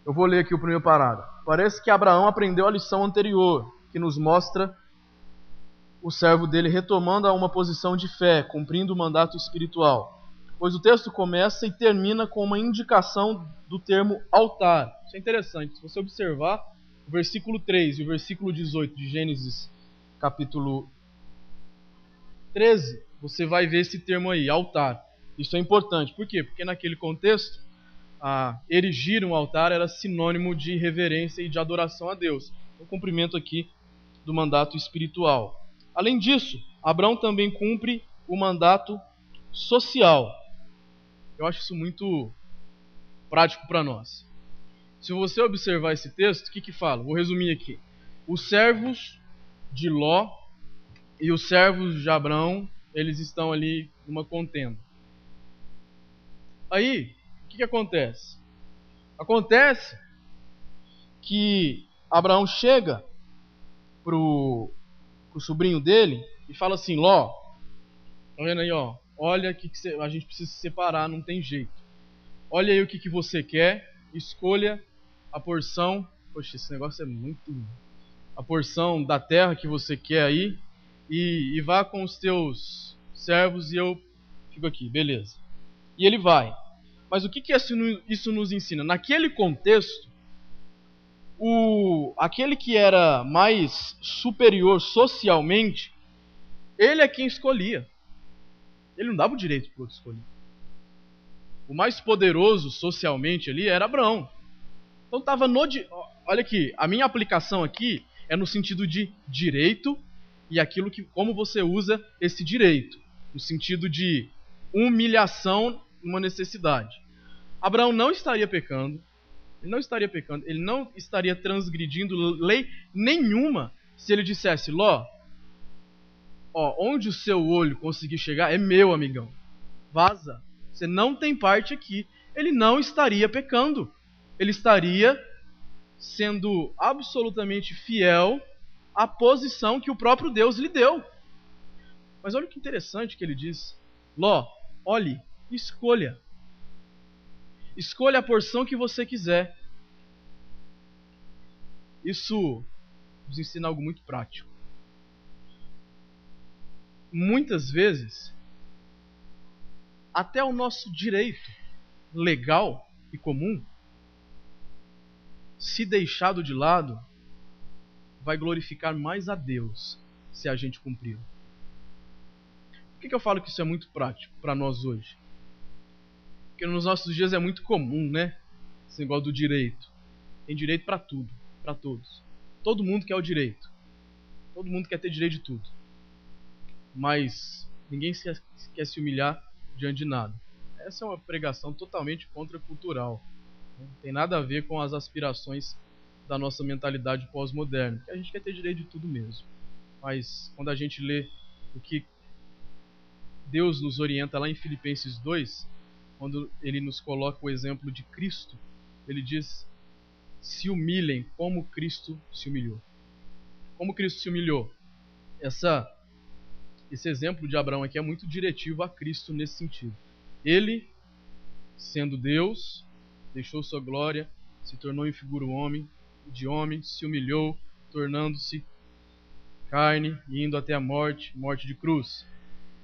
Eu vou ler aqui o primeiro parágrafo. Parece que Abraão aprendeu a lição anterior, que nos mostra o servo dele retomando a uma posição de fé, cumprindo o mandato espiritual. Pois o texto começa e termina com uma indicação do termo altar. Isso é interessante. Se você observar o versículo 3 e o versículo 18 de Gênesis capítulo 13, você vai ver esse termo aí, altar. Isso é importante. Por quê? Porque naquele contexto, erigir um altar era sinônimo de reverência e de adoração a Deus. O cumprimento aqui do mandato espiritual. Além disso, Abraão também cumpre o mandato social. Eu acho isso muito prático para nós. Se você observar esse texto, o que fala? Vou resumir aqui. Os servos de Ló e os servos de Abraão, eles estão ali numa contenda. Aí, o que acontece? Acontece que Abraão chega pro sobrinho dele e fala assim: Ló, tá vendo aí, ó? Olha que a gente precisa se separar, não tem jeito. Olha aí o que você quer, escolha a porção. Poxa, esse negócio é muito. A porção da terra que você quer aí e vá com os teus servos e eu fico aqui, beleza. E ele vai. Mas o que isso nos ensina? Naquele contexto, aquele que era mais superior socialmente, ele é quem escolhia. Ele não dava o direito para o outro escolher. O mais poderoso socialmente ali era Abraão. Então estava no... Olha aqui, a minha aplicação aqui é no sentido de direito e aquilo que, como você usa esse direito. No sentido de humilhação, uma necessidade. Abraão não estaria pecando. Ele não estaria pecando. Ele não estaria transgredindo lei nenhuma se ele dissesse: Ló, onde o seu olho conseguir chegar é meu, amigão. Vaza. Você não tem parte aqui. Ele não estaria pecando. Ele estaria sendo absolutamente fiel à posição que o próprio Deus lhe deu. Mas olha que interessante que ele diz: Ló, olhe, escolha. Escolha a porção que você quiser. Isso nos ensina algo muito prático. Muitas vezes, até o nosso direito legal e comum, se deixado de lado, vai glorificar mais a Deus se a gente cumprir. Por que eu falo que isso é muito prático para nós hoje? Porque nos nossos dias é muito comum, né? Esse negócio do direito. Tem direito para tudo, para todos. Todo mundo quer o direito. Todo mundo quer ter direito de tudo. Mas ninguém quer se humilhar diante de nada. Essa é uma pregação totalmente contracultural. Não tem nada a ver com as aspirações da nossa mentalidade pós-moderna. A gente quer ter direito de tudo mesmo. Mas quando a gente lê o que Deus nos orienta lá em Filipenses 2, quando ele nos coloca o exemplo de Cristo, ele diz: se humilhem como Cristo se humilhou. Como Cristo se humilhou? Esse exemplo de Abraão aqui é muito diretivo a Cristo nesse sentido. Ele, sendo Deus, deixou sua glória, se tornou em figura de homem, se humilhou, tornando-se carne e indo até a morte de cruz.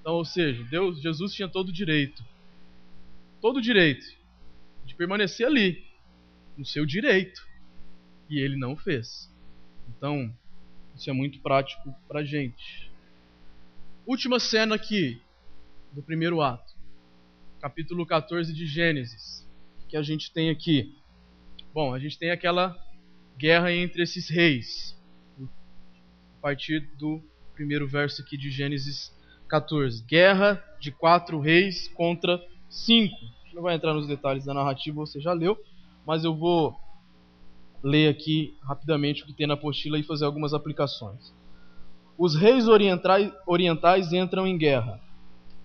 Então, ou seja, Jesus tinha todo o direito de permanecer ali, no seu direito, e ele não o fez. Então, isso é muito prático para a gente. Última cena aqui do primeiro ato, capítulo 14 de Gênesis, que a gente tem aqui. Bom, a gente tem aquela guerra entre esses reis, a partir do primeiro verso aqui de Gênesis 14. Guerra de 4 reis contra 5. A gente não vai entrar nos detalhes da narrativa, você já leu, mas eu vou ler aqui rapidamente o que tem na apostila e fazer algumas aplicações. Os reis orientais entram em guerra.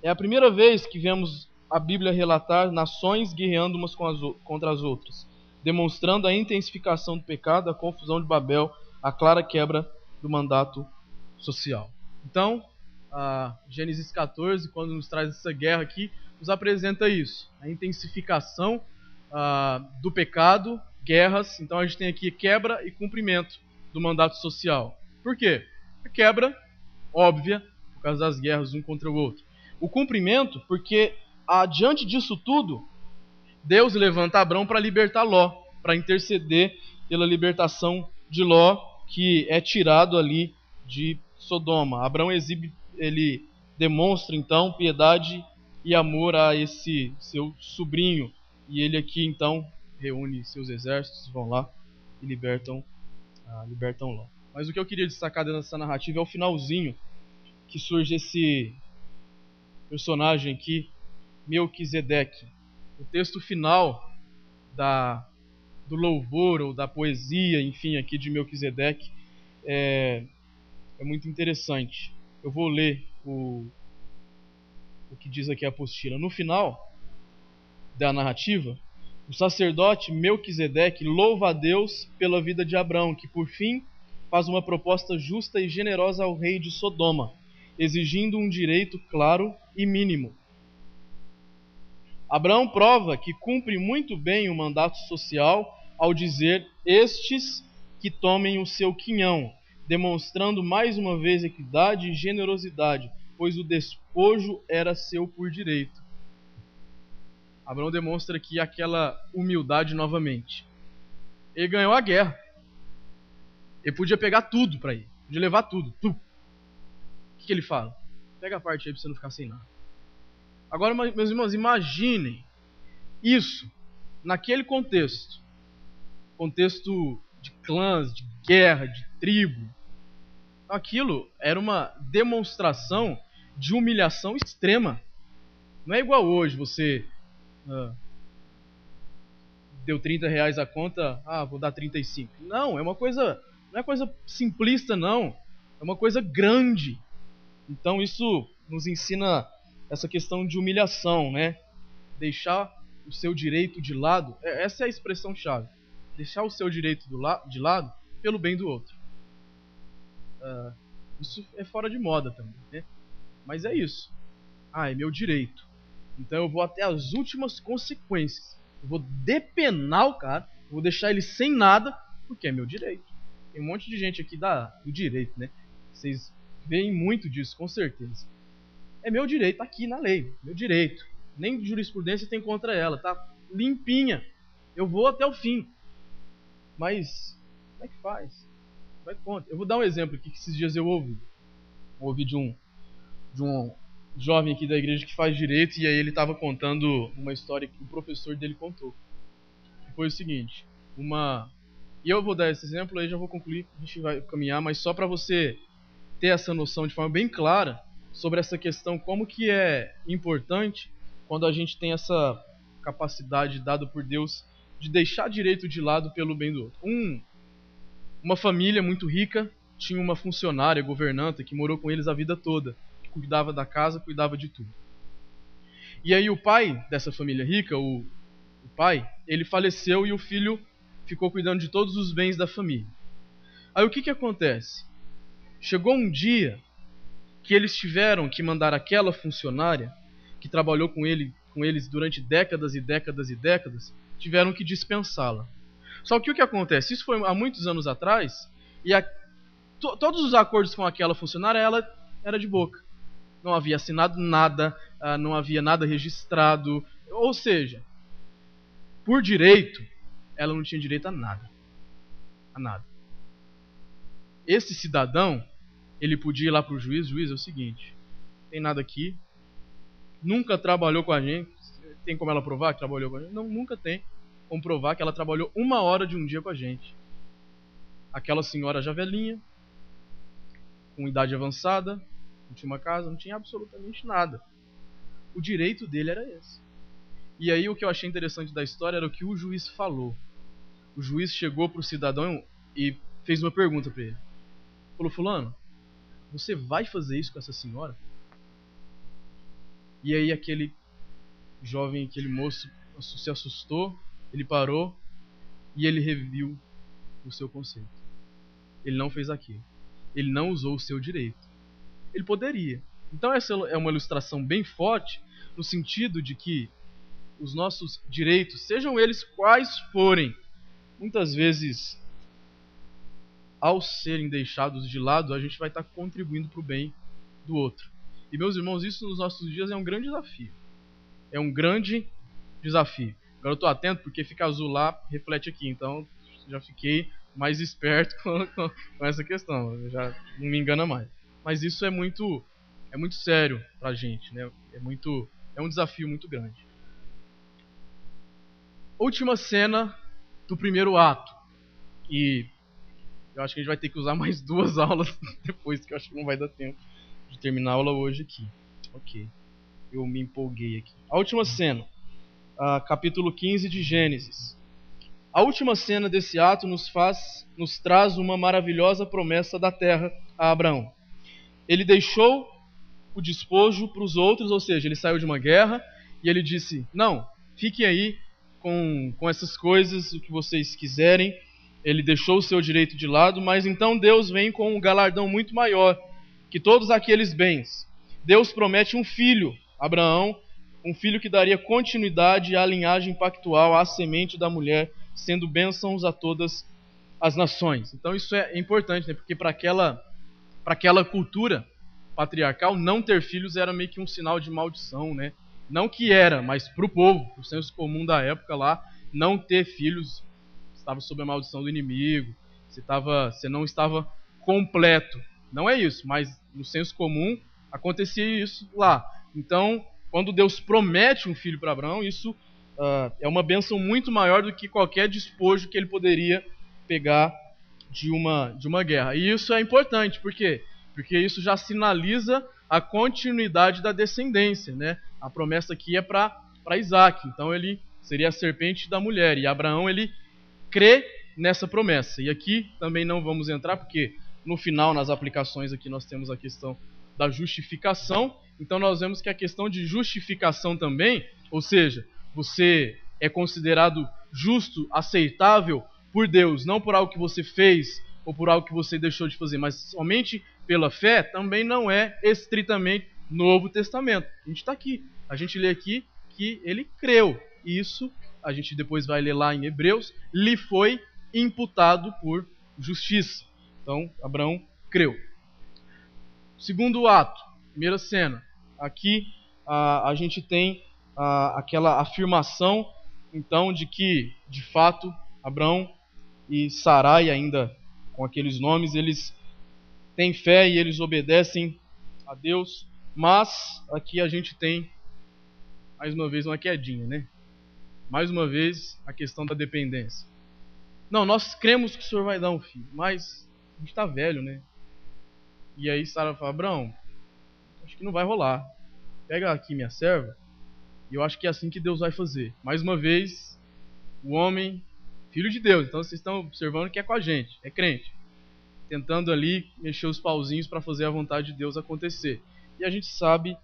É a primeira vez que vemos a Bíblia relatar nações guerreando umas contra as outras, demonstrando a intensificação do pecado, a confusão de Babel, a clara quebra do mandato social. Então, Gênesis 14, quando nos traz essa guerra aqui, nos apresenta isso, a intensificação do pecado, guerras. Então a gente tem aqui quebra e cumprimento do mandato social. Por quê? A quebra, óbvia, por causa das guerras um contra o outro. O cumprimento, porque diante disso tudo, Deus levanta Abrão para libertar Ló, para interceder pela libertação de Ló, que é tirado ali de Sodoma. Abrão ele demonstra então piedade e amor a esse seu sobrinho, e ele aqui então reúne seus exércitos, vão lá e libertam Ló. Mas o que eu queria destacar dessa narrativa é o finalzinho, que surge esse personagem aqui, Melquisedeque. O texto final do louvor ou da poesia, enfim, aqui de Melquisedeque é muito interessante. Eu vou ler o que diz aqui a apostila. No final da narrativa, o sacerdote Melquisedeque louva a Deus pela vida de Abrão, que por fim faz uma proposta justa e generosa ao rei de Sodoma, exigindo um direito claro e mínimo. Abraão prova que cumpre muito bem o mandato social ao dizer: estes que tomem o seu quinhão, demonstrando mais uma vez equidade e generosidade, pois o despojo era seu por direito. Abraão demonstra aqui aquela humildade novamente. Ele ganhou a guerra. Ele podia pegar tudo para ir, podia levar tudo. O que ele fala? Pega a parte aí para você não ficar sem nada. Agora, meus irmãos, imaginem isso naquele contexto de clãs, de guerra, de tribo. Aquilo era uma demonstração de humilhação extrema. Não é igual hoje, você deu R$30 a conta, vou dar 35. Não, não é coisa simplista, não. É uma coisa grande. Então isso nos ensina essa questão de humilhação, né? Deixar o seu direito de lado, essa é a expressão-chave. Deixar o seu direito de lado pelo bem do outro. Isso é fora de moda também, né? Mas é isso. É meu direito. Então eu vou até as últimas consequências. Eu vou depenar o cara, eu vou deixar ele sem nada, porque é meu direito. Tem um monte de gente aqui do direito, né? Vocês veem muito disso, com certeza. É meu direito, tá aqui na lei, meu direito. Nem jurisprudência tem contra ela, tá limpinha. Eu vou até o fim. Mas como é que faz? Vai contra. Eu vou dar um exemplo aqui que esses dias eu ouvi. Ouvi de um jovem aqui da igreja que faz direito, e aí ele estava contando uma história que o professor dele contou. Foi o seguinte, e eu vou dar esse exemplo, aí já vou concluir, a gente vai caminhar, mas só para você ter essa noção de forma bem clara sobre essa questão, como que é importante quando a gente tem essa capacidade dada por Deus de deixar direito de lado pelo bem do outro. Uma família muito rica tinha uma funcionária, governanta, que morou com eles a vida toda, que cuidava da casa, cuidava de tudo. E aí o pai dessa família rica, o pai, ele faleceu e o filho ficou cuidando de todos os bens da família. Aí o que acontece? Chegou um dia que eles tiveram que mandar aquela funcionária, que trabalhou com eles durante décadas e décadas e décadas, tiveram que dispensá-la. Só que o que acontece? Isso foi há muitos anos atrás, e todos os acordos com aquela funcionária, ela era de boca. Não havia assinado nada, não havia nada registrado, ou seja, por direito, ela não tinha direito a nada. A nada. Esse cidadão, ele podia ir lá para o juiz, é o seguinte, tem nada aqui, nunca trabalhou com a gente, tem como ela provar que trabalhou com a gente? Não, nunca tem como provar que ela trabalhou 1 hora de um dia com a gente. Aquela senhora já velhinha, com idade avançada, não tinha uma casa, não tinha absolutamente nada. O direito dele era esse. E aí o que eu achei interessante da história era o que o juiz falou. O juiz chegou para o cidadão e fez uma pergunta para ele. Falou, fulano, você vai fazer isso com essa senhora? E aí aquele jovem, aquele moço se assustou, ele parou e ele reviu o seu conceito. Ele não fez aquilo. Ele não usou o seu direito. Ele poderia. Então essa é uma ilustração bem forte no sentido de que os nossos direitos, sejam eles quais forem, muitas vezes, ao serem deixados de lado, a gente vai estar contribuindo para o bem do outro. E, meus irmãos, isso nos nossos dias é um grande desafio. É um grande desafio. Agora eu estou atento porque fica azul lá, reflete aqui. Então, já fiquei mais esperto com essa questão. Já não me engana mais. Mas isso é muito sério para a gente, né? É um desafio muito grande. Última cena do primeiro ato. E eu acho que a gente vai ter que usar mais 2 aulas depois, que eu acho que não vai dar tempo de terminar a aula hoje aqui. Ok. Eu me empolguei aqui. A última cena. Capítulo 15 de Gênesis. A última cena desse ato nos traz uma maravilhosa promessa da terra a Abraão. Ele deixou o despojo para os outros, ou seja, ele saiu de uma guerra e ele disse, não, fiquem aí com essas coisas, o que vocês quiserem. Ele deixou o seu direito de lado, mas então Deus vem com um galardão muito maior que todos aqueles bens. Deus promete um filho, Abraão, um filho que daria continuidade à linhagem pactual, à semente da mulher, sendo bênçãos a todas as nações. Então isso é importante, né? Porque para aquela cultura patriarcal, não ter filhos era meio que um sinal de maldição, né? Não que era, mas para o povo, o senso comum da época lá, não ter filhos estava sob a maldição do inimigo, você não estava completo. Não é isso, mas no senso comum acontecia isso lá. Então, quando Deus promete um filho para Abraão, isso é uma bênção muito maior do que qualquer despojo que ele poderia pegar de uma guerra. E isso é importante, por quê? Porque isso já sinaliza a continuidade da descendência, né? A promessa aqui é para Isaac, então ele seria a serpente da mulher, e Abraão ele crê nessa promessa. E aqui também não vamos entrar, porque no final, nas aplicações aqui, nós temos a questão da justificação. Então nós vemos que a questão de justificação também, ou seja, você é considerado justo, aceitável por Deus, não por algo que você fez ou por algo que você deixou de fazer, mas somente pela fé, também não é estritamente Novo Testamento. A gente está aqui, a gente lê aqui que ele creu. Isso a gente depois vai ler lá em Hebreus, lhe foi imputado por justiça. Então, Abraão creu. Segundo ato, primeira cena. Aqui a gente tem aquela afirmação, então, de que, de fato, Abraão e Sarai, ainda com aqueles nomes, eles têm fé e eles obedecem a Deus, mas aqui a gente tem, mais uma vez, uma quedinha, né? Mais uma vez, a questão da dependência. Não, nós cremos que o Senhor vai dar um filho, mas a gente está velho, né? E aí Sara fala, Abraão, acho que não vai rolar. Pega aqui minha serva, e eu acho que é assim que Deus vai fazer. Mais uma vez, o homem, filho de Deus, então vocês estão observando que é com a gente, é crente, tentando ali mexer os pauzinhos para fazer a vontade de Deus acontecer. E a gente sabe,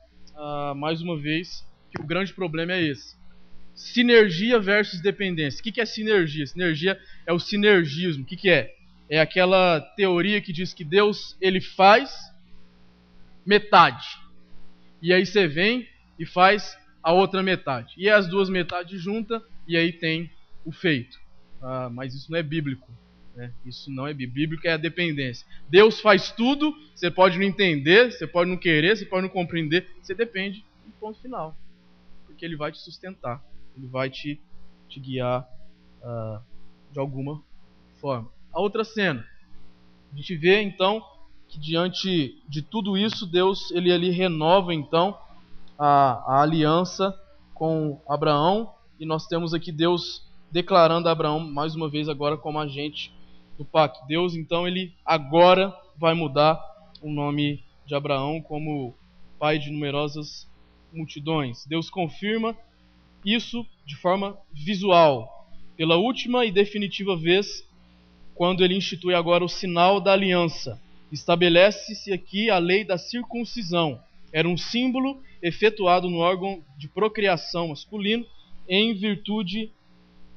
mais uma vez, que o grande problema é esse. Sinergia versus dependência. O que é sinergia? Sinergia é o sinergismo. O que é? É aquela teoria que diz que Deus, ele faz metade. E aí você vem e faz a outra metade. E as duas metades juntas, e aí tem o feito. Mas isso não é bíblico. Né? Isso não é bíblico. Bíblico é a dependência. Deus faz tudo, você pode não entender, você pode não querer, você pode não compreender. Você depende do ponto final. Porque ele vai te sustentar. Ele vai te guiar de alguma forma. A outra cena. A gente vê então que diante de tudo isso, Deus ele ali renova então a aliança com Abraão. E nós temos aqui Deus declarando a Abraão mais uma vez agora como agente do pacto. Deus então ele agora vai mudar o nome de Abraão como pai de numerosas multidões. Deus confirma isso de forma visual, pela última e definitiva vez, quando ele institui agora o sinal da aliança. Estabelece-se aqui a lei da circuncisão. Era um símbolo efetuado no órgão de procriação masculino, em virtude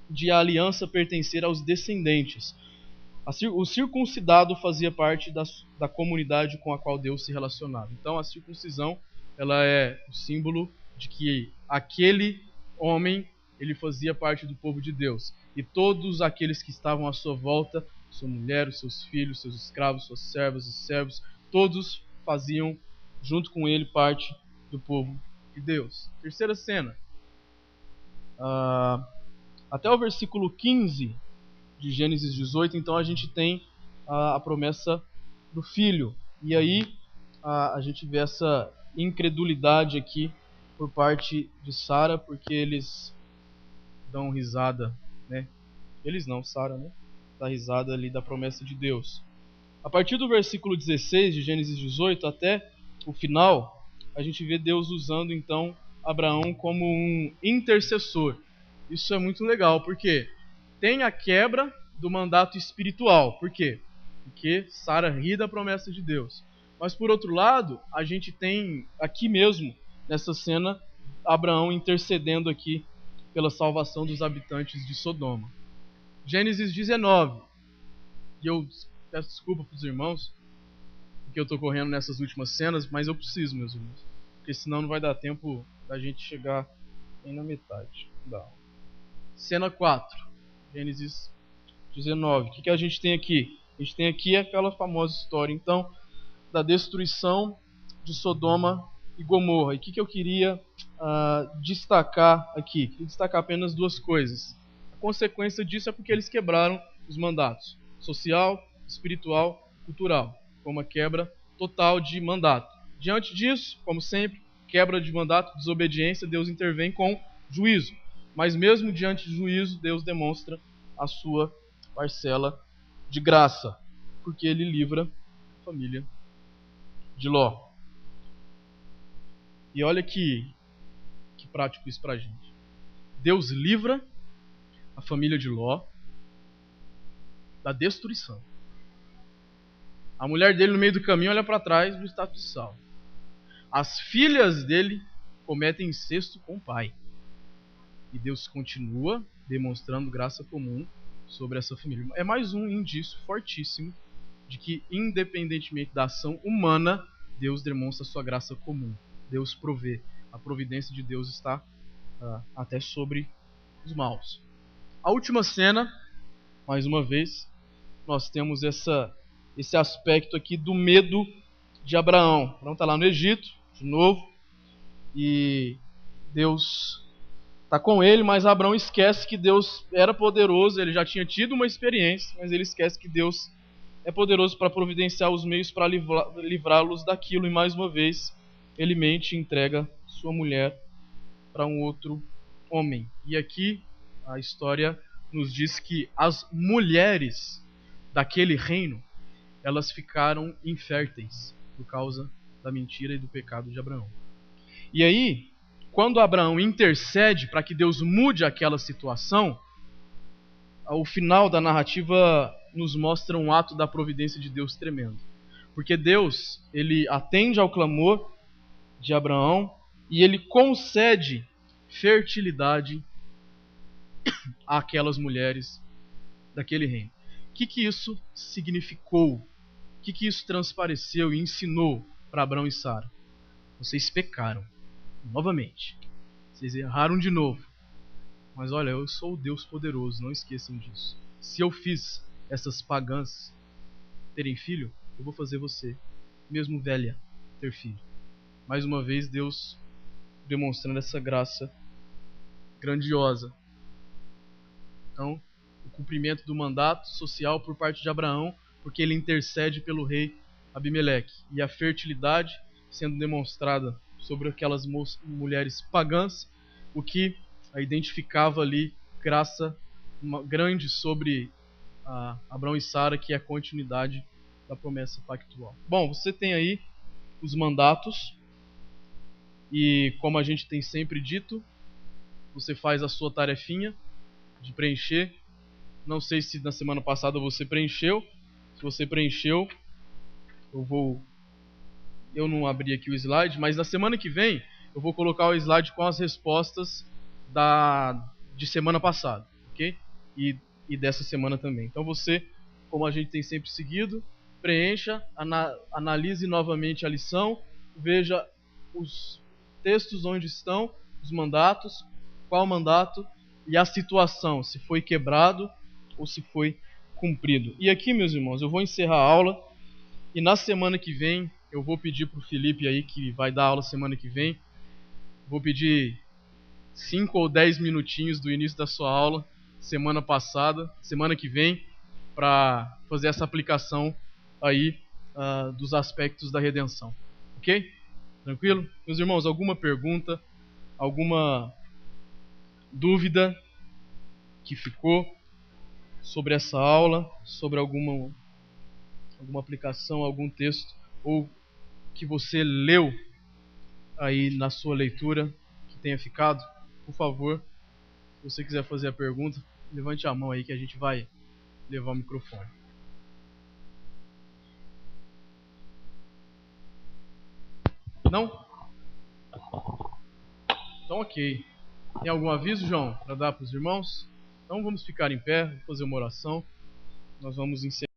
de a aliança pertencer aos descendentes. O circuncidado fazia parte da comunidade com a qual Deus se relacionava. Então a circuncisão ela é o símbolo de que aquele homem ele fazia parte do povo de Deus. E todos aqueles que estavam à sua volta, sua mulher, os seus filhos, seus escravos, suas servas e servos, todos faziam junto com ele parte do povo de Deus. Terceira cena. Até o versículo 15 de Gênesis 18, então a gente tem a promessa do filho. E aí a gente vê essa incredulidade aqui por parte de Sara, porque eles dão risada, né? Eles não, Sara, né? Dá risada ali da promessa de Deus. A partir do versículo 16 de Gênesis 18 até o final, a gente vê Deus usando então Abraão como um intercessor. Isso é muito legal, porque tem a quebra do mandato espiritual. Por quê? Porque Sara ri da promessa de Deus. Mas por outro lado, a gente tem aqui mesmo, nessa cena, Abraão intercedendo aqui pela salvação dos habitantes de Sodoma. Gênesis 19. E eu peço desculpa para os irmãos, porque eu estou correndo nessas últimas cenas, mas eu preciso, meus irmãos. Porque senão não vai dar tempo da gente chegar nem na metade da aula. Cena 4. Gênesis 19. O que a gente tem aqui? A gente tem aqui aquela famosa história, então, da destruição de Sodoma e Gomorra. E o que eu queria destacar aqui? Queria destacar apenas duas coisas. A consequência disso é porque eles quebraram os mandatos social, espiritual, cultural. Foi uma quebra total de mandato. Diante disso, como sempre, quebra de mandato, desobediência, Deus intervém com juízo. Mas mesmo diante de juízo, Deus demonstra a sua parcela de graça, porque ele livra a família de Ló. E olha que prático isso pra gente. Deus livra a família de Ló da destruição. A mulher dele no meio do caminho olha para trás do estado de sal. As filhas dele cometem incesto com o pai. E Deus continua demonstrando graça comum sobre essa família. É mais um indício fortíssimo de que, independentemente da ação humana, Deus demonstra sua graça comum. Deus provê. A providência de Deus está até sobre os maus. A última cena, mais uma vez, nós temos esse aspecto aqui do medo de Abraão. Abraão está lá no Egito, de novo, e Deus está com ele, mas Abraão esquece que Deus era poderoso, ele já tinha tido uma experiência, mas ele esquece que Deus é poderoso para providenciar os meios para livrá-los daquilo, e mais uma vez ele mente e entrega sua mulher para um outro homem. E aqui a história nos diz que as mulheres daquele reino, elas ficaram inférteis por causa da mentira e do pecado de Abraão. E aí, quando Abraão intercede para que Deus mude aquela situação, ao final da narrativa nos mostra um ato da providência de Deus tremendo. Porque Deus, ele atende ao clamor de Abraão e ele concede fertilidade àquelas mulheres daquele reino. O que isso significou? O que isso transpareceu e ensinou para Abraão e Sara? Vocês pecaram novamente. Vocês erraram de novo. Mas olha, eu sou o Deus poderoso, não esqueçam disso. Se eu fiz essas pagãs terem filho, eu vou fazer você, mesmo velha, ter filho. Mais uma vez, Deus demonstrando essa graça grandiosa. Então, o cumprimento do mandato social por parte de Abraão, porque ele intercede pelo rei Abimeleque. E a fertilidade sendo demonstrada sobre aquelas mulheres pagãs, o que a identificava ali graça grande sobre Abraão e Sara, que é a continuidade da promessa pactual. Bom, você tem aí os mandatos e, como a gente tem sempre dito, você faz a sua tarefinha de preencher. Não sei se na semana passada você preencheu. Se você preencheu, eu não abri aqui o slide, mas na semana que vem eu vou colocar o slide com as respostas de semana passada, ok? E dessa semana também. Então você, como a gente tem sempre seguido, preencha, analise novamente a lição, veja os textos onde estão os mandatos, qual mandato e a situação, se foi quebrado ou se foi cumprido. E aqui, meus irmãos, eu vou encerrar a aula e na semana que vem eu vou pedir para o Felipe aí, que vai dar aula semana que vem, vou pedir 5 ou 10 minutinhos do início da sua aula, semana que vem, para fazer essa aplicação aí dos aspectos da redenção. Ok? Tranquilo? Meus irmãos, alguma pergunta, alguma dúvida que ficou sobre essa aula, sobre alguma aplicação, algum texto, ou que você leu aí na sua leitura que tenha ficado? Por favor, se você quiser fazer a pergunta, levante a mão aí que a gente vai levar o microfone. Não? Então ok. Tem algum aviso, João, para dar para os irmãos? Então vamos ficar em pé, vou fazer uma oração. Nós vamos encerrar.